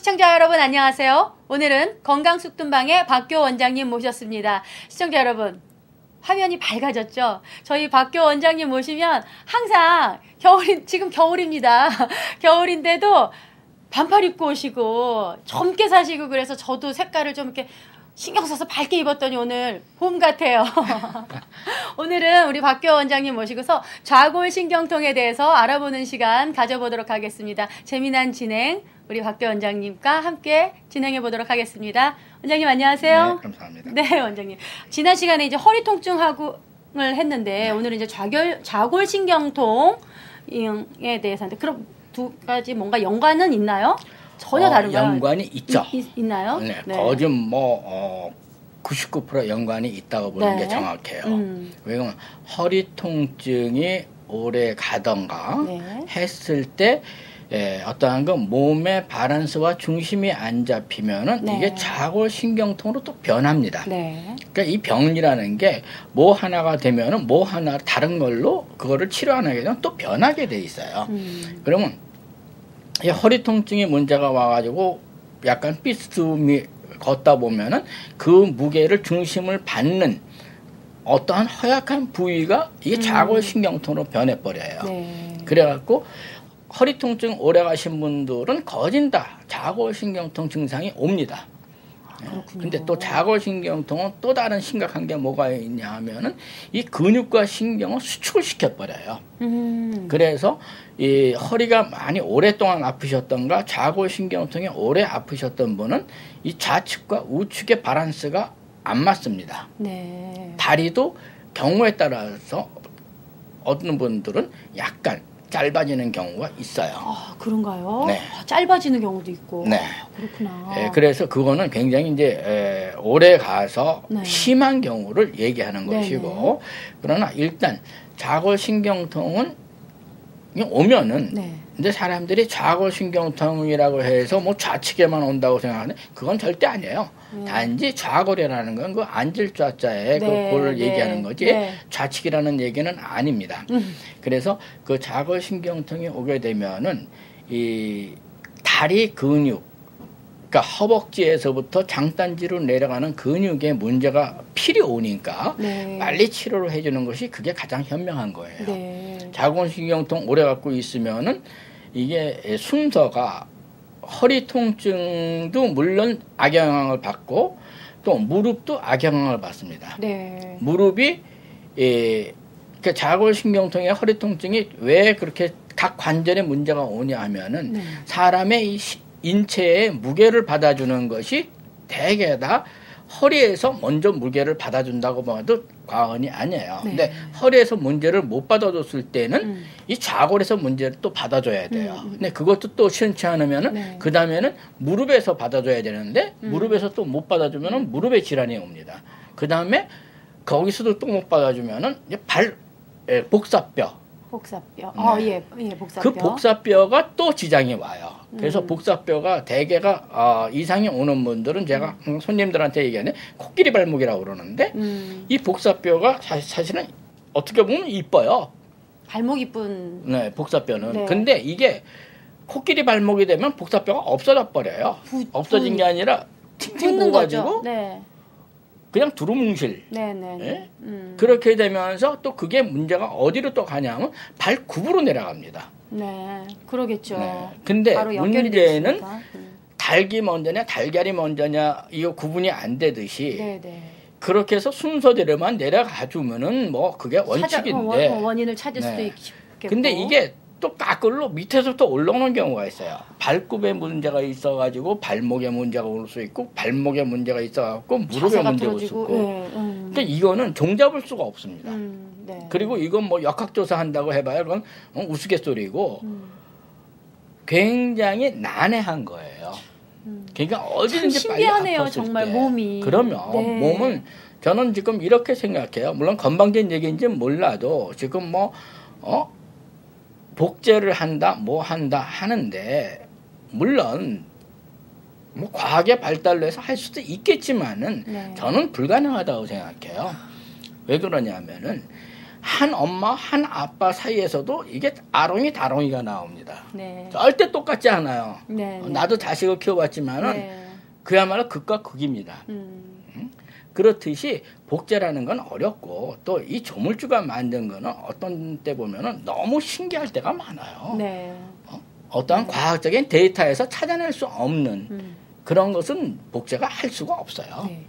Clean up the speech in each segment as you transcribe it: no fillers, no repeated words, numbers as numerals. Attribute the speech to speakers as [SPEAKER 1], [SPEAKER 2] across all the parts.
[SPEAKER 1] 시청자 여러분 안녕하세요. 오늘은 건강숙둔방의 박교 원장님 모셨습니다. 시청자 여러분 화면이 밝아졌죠? 저희 박교 원장님 모시면 항상 지금 겨울입니다. 겨울인데도 반팔 입고 오시고 젊게 사시고 그래서 저도 색깔을 좀 이렇게 신경 써서 밝게 입었더니 오늘 봄 같아요. 오늘은 우리 박교 원장님 모시고서 좌골신경통에 대해서 알아보는 시간 가져보도록 하겠습니다. 재미난 진행 우리 박교 원장님과 함께 진행해 보도록 하겠습니다. 원장님 안녕하세요.
[SPEAKER 2] 네, 감사합니다.
[SPEAKER 1] 네, 원장님. 지난 시간에 이제 허리 통증을 했는데 오늘은 이제 좌골신경통에 대해서 하는데 그럼 두 가지 뭔가 연관은 있나요? 전혀 다른가요?
[SPEAKER 2] 연관이 있죠.
[SPEAKER 1] 있나요?
[SPEAKER 2] 네, 거의 99% 연관이 있다고 보는 게 정확해요. 왜냐면 허리 통증이 오래 가던가 했을 때 어떠한 건 몸의 바란스와 중심이 안 잡히면은 이게 좌골신경통으로 또 변합니다. 그러니까 이 병이라는 게 뭐 하나가 되면은 뭐 하나 다른 걸로 그거를 치료하게 되면 또 변하게 돼 있어요. 그러면 이 허리 통증이 문제가 와가지고 약간 삐스듬히 걷다 보면은 그 무게를 중심을 받는 어떠한 허약한 부위가 이게 좌골신경통으로 변해버려요. 그래갖고 허리 통증 오래 가신 분들은 거진 다 좌골신경통 증상이 옵니다. 근데 또 좌골신경통은 또 다른 심각한 게 뭐가 있냐 하면은 이 근육과 신경을 수축을 시켜버려요. 그래서 이 허리가 많이 오랫동안 아프셨던가 좌골신경통이 오래 아프셨던 분은 이 좌측과 우측의 바란스가 안 맞습니다. 다리도 경우에 따라서 어떤 분들은 약간 짧아지는 경우가 있어요.
[SPEAKER 1] 아, 그런가요?
[SPEAKER 2] 네.
[SPEAKER 1] 짧아지는 경우도 있고.
[SPEAKER 2] 네.
[SPEAKER 1] 그렇구나.
[SPEAKER 2] 그래서 그거는 굉장히 이제 오래 가서 심한 경우를 얘기하는 것이고, 그러나 일단 좌골신경통은 오면은 근데 사람들이 좌골신경통이라고 해서 뭐 좌측에만 온다고 생각하는데 그건 절대 아니에요. 단지 좌골이라는 건 그 앉을 좌자에 그 골을 얘기하는 거지 좌측이라는 얘기는 아닙니다. 그래서 그 좌골신경통이 오게 되면은 이 다리 근육, 그러니까 허벅지에서부터 장단지로 내려가는 근육에 문제가 필이 오니까 빨리 치료를 해주는 것이 그게 가장 현명한 거예요. 좌골신경통 오래 갖고 있으면은 이게 순서가 허리 통증도 물론 악영향을 받고 또 무릎도 악영향을 받습니다. 무릎이 그 좌골신경통의 허리 통증이 왜 그렇게 각 관절에 문제가 오냐 하면은 사람의 이 인체의 무게를 받아주는 것이 대개 다 허리에서 먼저 무게를 받아준다고 봐도 과언이 아니에요. 근데 허리에서 문제를 못 받아줬을 때는 이 좌골에서 문제를 또 받아줘야 돼요. 근데 그것도 또 시원치 않으면은 그 다음에는 무릎에서 받아줘야 되는데 무릎에서 또 못 받아주면은 무릎에 질환이 옵니다. 그 다음에 거기서도 또 못 받아주면은 이제 복사뼈. 복사뼈.
[SPEAKER 1] 복사뼈.
[SPEAKER 2] 그 복사뼈가 또 지장이 와요. 그래서 복사뼈가 대개가 이상이 오는 분들은 제가 손님들한테 얘기하는 코끼리 발목이라고 그러는데 이 복사뼈가 사실은 어떻게 보면 이뻐요.
[SPEAKER 1] 발목 이쁜.
[SPEAKER 2] 네, 복사뼈는. 근데 이게 코끼리 발목이 되면 복사뼈가 없어져 버려요. 없어진 게 아니라 팅팅 부어가지고 그냥 두루뭉실. 그렇게 되면서 또 그게 문제가 어디로 또 가냐면 발굽으로 내려갑니다.
[SPEAKER 1] 그러겠죠.
[SPEAKER 2] 근데 문제는 닭이 먼저냐 달걀이 먼저냐 이거 구분이 안 되듯이 그렇게 해서 순서대로만 내려가 주면은 뭐 그게 원칙인데
[SPEAKER 1] 원인을 찾을 수도 있겠고.
[SPEAKER 2] 근데 이게 또 까끌로 밑에서부터 올라오는 경우가 있어요. 발굽에 문제가 있어가지고 발목에 문제가 올 수 있고 발목에 문제가 있어갖고 무릎에 문제가 올 수 있고. 근데 이거는 종잡을 수가 없습니다. 그리고 이건 뭐 역학조사 한다고 해봐야 그건 우스갯소리고 굉장히 난해한 거예요. 그러니까 어디든지 빨리
[SPEAKER 1] 신기하네요,
[SPEAKER 2] 아팠을
[SPEAKER 1] 정말
[SPEAKER 2] 때.
[SPEAKER 1] 몸이.
[SPEAKER 2] 그러면 몸은 저는 지금 이렇게 생각해요. 물론 건방진 얘기인지는 몰라도 지금 복제를 한다, 뭐 한다 하는데, 물론, 뭐, 과학의 발달로 해서 할 수도 있겠지만은, 저는 불가능하다고 생각해요. 왜 그러냐면은, 한 엄마, 한 아빠 사이에서도 이게 아롱이 다롱이가 나옵니다.
[SPEAKER 1] 네.
[SPEAKER 2] 절대 똑같지 않아요.
[SPEAKER 1] 네.
[SPEAKER 2] 나도 자식을 키워봤지만은 그야말로 극과 극입니다. 그렇듯이 복제라는 건 어렵고 또 이 조물주가 만든 거는 어떤 때 보면은 너무 신기할 때가 많아요.
[SPEAKER 1] 네.
[SPEAKER 2] 어떠한 과학적인 데이터에서 찾아낼 수 없는 그런 것은 복제가 할 수가 없어요.
[SPEAKER 1] 네.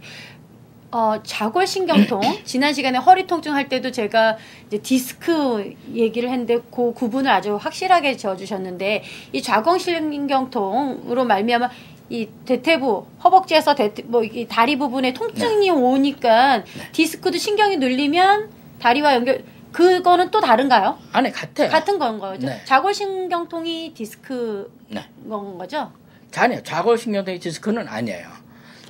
[SPEAKER 1] 자골신경통 지난 시간에 허리 통증 할 때도 제가 이제 디스크 얘기를 했는데 그 구분을 아주 확실하게 지어주셨는데 이 자골신경통으로 말미암아 이 대퇴부 허벅지에서 이 다리 부분에 통증이 오니까 디스크도 신경이 눌리면 다리와 연결 그거는 또 다른가요?
[SPEAKER 2] 아니 같아요.
[SPEAKER 1] 같은 건 거죠.
[SPEAKER 2] 네.
[SPEAKER 1] 자골신경통이 디스크 건 거죠?
[SPEAKER 2] 아니요. 자골신경통이 디스크는 아니에요.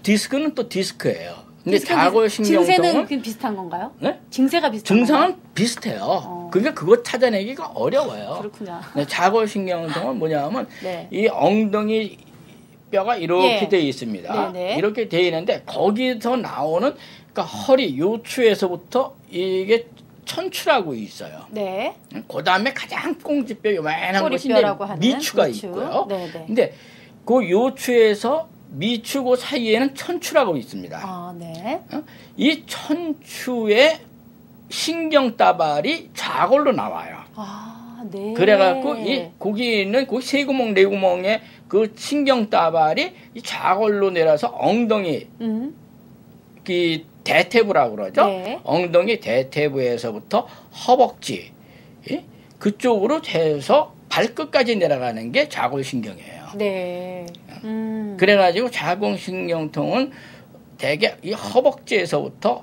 [SPEAKER 2] 디스크는 또 디스크예요. 근데 자골신경통은
[SPEAKER 1] 증세는 비슷한 건가요?
[SPEAKER 2] 네?
[SPEAKER 1] 증세가 비슷한
[SPEAKER 2] 증상은
[SPEAKER 1] 건가요?
[SPEAKER 2] 비슷해요. 그러니까 그거 찾아내기가 어려워요.
[SPEAKER 1] 그렇구나.
[SPEAKER 2] 네, 자골신경통은 뭐냐면
[SPEAKER 1] 네.
[SPEAKER 2] 이 엉덩이 뼈가 이렇게
[SPEAKER 1] 예.
[SPEAKER 2] 돼 있습니다.
[SPEAKER 1] 네네.
[SPEAKER 2] 이렇게 돼 있는데 거기서 나오는 그러니까 허리 요추에서부터 이게 천추라고 있어요.
[SPEAKER 1] 네.
[SPEAKER 2] 그 다음에 가장 꽁지뼈 요만한 것이
[SPEAKER 1] 하는
[SPEAKER 2] 미추가
[SPEAKER 1] 미추.
[SPEAKER 2] 있고요.
[SPEAKER 1] 네네.
[SPEAKER 2] 근데 그 요추에서 미추고 사이에는 천추라고 있습니다.
[SPEAKER 1] 아, 네.
[SPEAKER 2] 이 천추의 신경따발이 좌골로 나와요.
[SPEAKER 1] 아, 네.
[SPEAKER 2] 그래갖고 이 거기 있는 그 세 구멍 네 구멍의 그 신경따발이 이 좌골로 내려서 엉덩이 그 대퇴부라고 그러죠.
[SPEAKER 1] 네.
[SPEAKER 2] 엉덩이 대퇴부에서부터 허벅지 그쪽으로 해서 발끝까지 내려가는 게 좌골신경이에요.
[SPEAKER 1] 네.
[SPEAKER 2] 그래가지고 자궁신경통은 대개 이 허벅지에서부터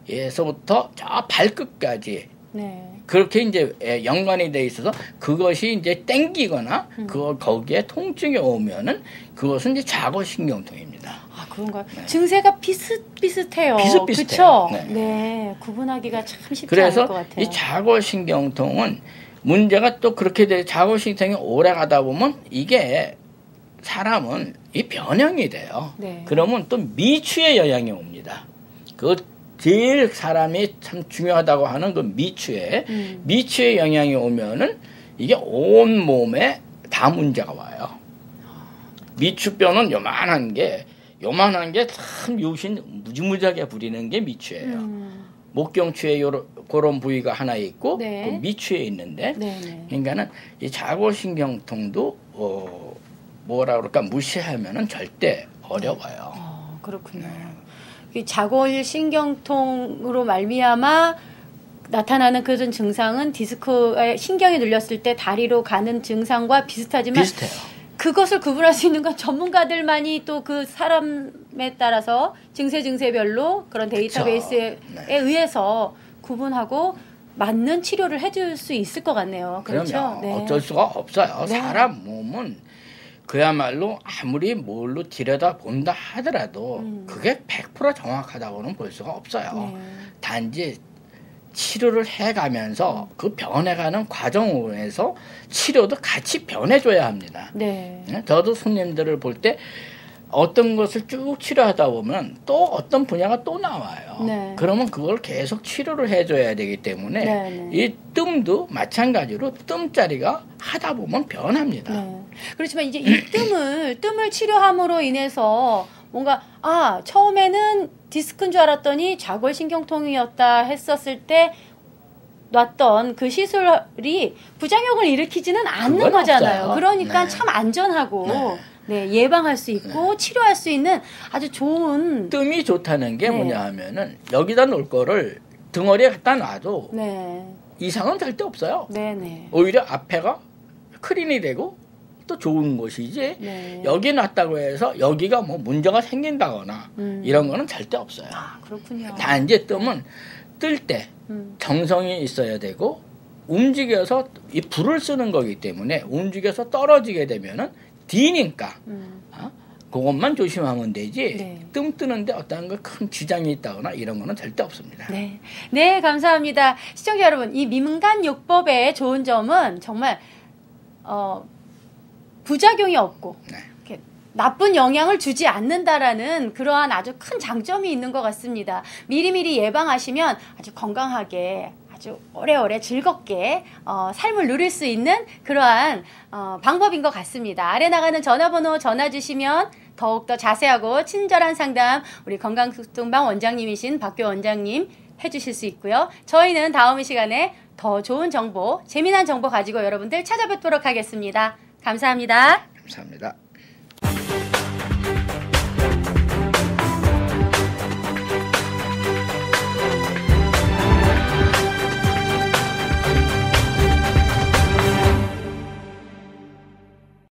[SPEAKER 2] 장단지에서부터 저 발끝까지
[SPEAKER 1] 네.
[SPEAKER 2] 그렇게 이제 연관이 돼 있어서 그것이 이제 땡기거나 거기에 통증이 오면은 그것은 이제 자골신경통입니다.
[SPEAKER 1] 아, 그런가요? 네. 증세가 비슷비슷해요.
[SPEAKER 2] 비슷비슷해요.
[SPEAKER 1] 그렇죠? 네. 구분하기가 참 쉽지
[SPEAKER 2] 그래서
[SPEAKER 1] 않을 것 같아요.
[SPEAKER 2] 이 자골신경통은 문제가 또 그렇게 돼 자골신경통이 오래 가다 보면 이게 사람은 이 변형이 돼요.
[SPEAKER 1] 네.
[SPEAKER 2] 그러면 또 미추에 영향이 옵니다. 그 제일 사람이 참 중요하다고 하는 그 미추에 영향이 오면은 이게 온 몸에 다 문제가 와요. 미추뼈는 요만한 게 참 요신 무지무지하게 부리는 게 미추예요. 목경추에 그런 부위가 하나 있고
[SPEAKER 1] 네.
[SPEAKER 2] 그 미추에 있는데
[SPEAKER 1] 네네.
[SPEAKER 2] 그러니까는 이 자골신경통도 뭐라 그럴까 무시하면은 절대 어려워요.
[SPEAKER 1] 그렇군요. 이 자골신경통으로 말미암아 나타나는 그런 증상은 디스크에 신경이 눌렸을 때 다리로 가는 증상과 비슷하지만
[SPEAKER 2] 비슷해요.
[SPEAKER 1] 그것을 구분할 수 있는 건 전문가들만이 또 그 사람에 따라서 증세별로 그런 데이터베이스에 의해서 구분하고 맞는 치료를 해줄 수 있을 것 같네요. 그렇죠?
[SPEAKER 2] 그러면
[SPEAKER 1] 네.
[SPEAKER 2] 어쩔 수가 없어요.
[SPEAKER 1] 네.
[SPEAKER 2] 사람 몸은 그야말로 아무리 뭘로 들여다본다 하더라도 그게 100% 정확하다고는 볼 수가 없어요. 단지 치료를 해가면서 그 변해가는 과정에서 치료도 같이 변해줘야 합니다.
[SPEAKER 1] 네.
[SPEAKER 2] 저도 손님들을 볼 때 어떤 것을 쭉 치료하다 보면 또 어떤 분야가 또 나와요.
[SPEAKER 1] 네.
[SPEAKER 2] 그러면 그걸 계속 치료를 해줘야 되기 때문에
[SPEAKER 1] 네.
[SPEAKER 2] 이 뜸도 마찬가지로 뜸자리가 하다 보면 변합니다.
[SPEAKER 1] 네. 그렇지만 이제 이 뜸을 치료함으로 인해서 뭔가 처음에는 디스크인 줄 알았더니 자골신경통이었다 했었을 때 놨던 그 시술이 부작용을 일으키지는 않는 거잖아요.
[SPEAKER 2] 없어요.
[SPEAKER 1] 그러니까
[SPEAKER 2] 네.
[SPEAKER 1] 참 안전하고
[SPEAKER 2] 네.
[SPEAKER 1] 네, 예방할 수 있고 치료할 수 있는 아주 좋은
[SPEAKER 2] 뜸이 좋다는 게 뭐냐 하면은 여기다 놓을 거를 등어리에 갖다 놔도 이상은 절대 없어요.
[SPEAKER 1] 네네.
[SPEAKER 2] 오히려 앞에가 클린이 되고 또 좋은 것이지 여기 놨다고 해서 여기가 뭐 문제가 생긴다거나 이런 거는 절대 없어요.
[SPEAKER 1] 그렇군요.
[SPEAKER 2] 단지 뜸은 뜰 때 정성이 있어야 되고 움직여서 이 불을 쓰는 거기 때문에 움직여서 떨어지게 되면은 디니까 그것만 조심하면 되지 뜸 뜨는데 어떤 큰 지장이 있다거나 이런 거는 절대 없습니다.
[SPEAKER 1] 네, 감사합니다. 시청자 여러분, 이 민간요법의 좋은 점은 정말 부작용이 없고 이렇게 나쁜 영향을 주지 않는다라는 그러한 아주 큰 장점이 있는 것 같습니다. 미리미리 예방하시면 아주 건강하게 아주 오래오래 즐겁게 삶을 누릴 수 있는 그러한 방법인 것 같습니다. 아래 나가는 전화번호 전화 주시면 더욱더 자세하고 친절한 상담 우리 건강숙tum방 원장님이신 박교 원장님 해주실 수 있고요. 저희는 다음 시간에 더 좋은 정보, 재미난 정보 가지고 여러분들 찾아뵙도록 하겠습니다. 감사합니다.
[SPEAKER 2] 감사합니다.